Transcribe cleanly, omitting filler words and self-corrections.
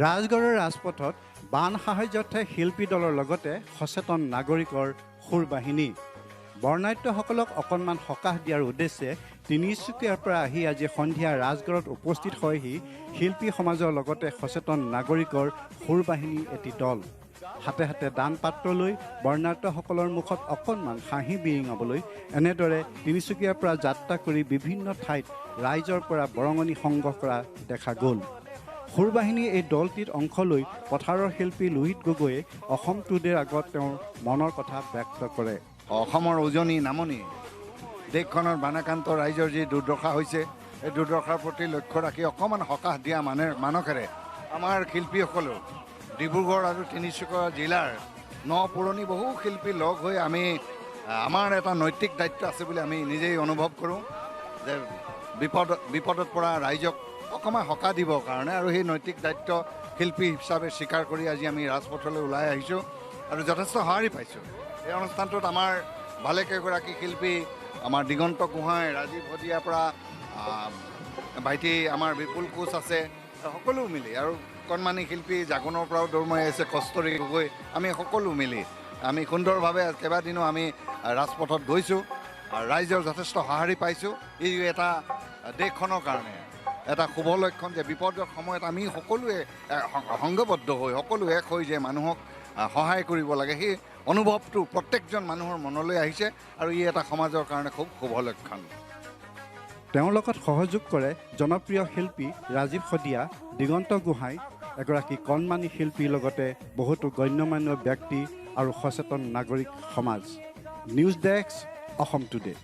ৰাজগড়ৰ ৰাজপথত বান সাহায্যাৰ্থে শিল্পী দলৰ লগতে সচেতন নাগৰিকৰ সুৰ বাহিনী বৰ্ণাঢ্যসকলক অকণমান সকাহ দিয়াৰ উদ্দেশ্যে তিনিচুকীয়াৰ পৰা আহি আজি সন্ধিয়া ৰাজগড়ত উপস্থিত হয়হি শিল্পী সমাজৰ লগতে সচেতন নাগৰিকৰ সুৰ বাহিনী এটি দল। হাতে হাতে দান পাত্ৰ লৈ বৰ্ণাঢ্যসকলৰ মুখত অকণমান হাঁহি বিৰিঙাবলৈ এনেদৰে তিনিচুকীয়াৰ পৰা যাত্ৰা কৰি বিভিন্ন ঠাইত ৰাইজৰ পৰা বৰঙণি সংগ্ৰহ কৰা দেখা গ'ল। সুৰবাহিনীৰ এই দলটিত অংশ লৈ পথাৰৰ শিল্পী লোহিত গগৈয়ে অসম টুডেৰ আগত তেওঁৰ মনৰ কথা ব্যক্ত কৰে। অসমৰ উজনি নামনি দেশখনৰ বানাক্ৰান্ত ৰাইজৰ যি দুৰ্দশা হৈছে এই দুৰ্দশাৰ প্ৰতি লক্ষ্য ৰাখি অকণমান সকাহ দিয়া মানসেৰে আমাৰ শিল্পীসকলেও ডিব্ৰুগড় আৰু তিনিচুকীয়া জিলাৰ পুৰণি বহু শিল্পী লগ হৈ আমি আমাৰ এটা নৈতিক দায়িত্ব আছে বুলি আমি নিজেই অনুভৱ কৰোঁ যে বিপদত পৰা ৰাইজক অকণমান সকাহ দিবৰ কাৰণে আৰু সেই নৈতিক দায়িত্ব শিল্পী হিচাপে স্বীকাৰ কৰি আজি আমি ৰাজপথলৈ ওলাই আহিছোঁ আৰু যথেষ্ট সঁহাৰি পাইছোঁ। এই অনুষ্ঠানটোত আমাৰ ভালেকেইগৰাকী শিল্পী আমাৰ দিগন্ত গোহাঁই ৰাজীৱ শদিয়াৰ পৰা ভাইটি আমাৰ বিপুল কোচ আছে সকলো মিলি আৰু কণমানি শিল্পী জাগোনৰ পৰাও দৌৰমাৰি আছে কষ্টৰী গগৈ আমি সকলো মিলি আমি সুন্দৰভাৱে কেইবাদিনো আমি ৰাজপথত গৈছোঁ আৰু ৰাইজৰ যথেষ্ট সঁহাৰি পাইছোঁ। ই এটা দেশখনৰ কাৰণে এটা শুভ লক্ষণ যে বিপদৰ সময়ত আমি সকলোৱে সংঘবদ্ধ হৈ সকলো এক হৈ যে মানুহক সহায় কৰিব লাগে সেই অনুভৱটো প্ৰত্যেকজন মানুহৰ মনলৈ আহিছে আৰু ই এটা সমাজৰ কাৰণে খুব শুভ লক্ষণ। তেওঁৰ লগত সহযোগ কৰে জনপ্ৰিয় শিল্পী ৰাজীৱ শদিয়া, দিগন্ত গোহাঁই, এগৰাকী কণমানি শিল্পীৰ লগতে বহুতো গণ্যমান্য ব্যক্তি আৰু সচেতন নাগৰিক সমাজ। News desk, Assam today.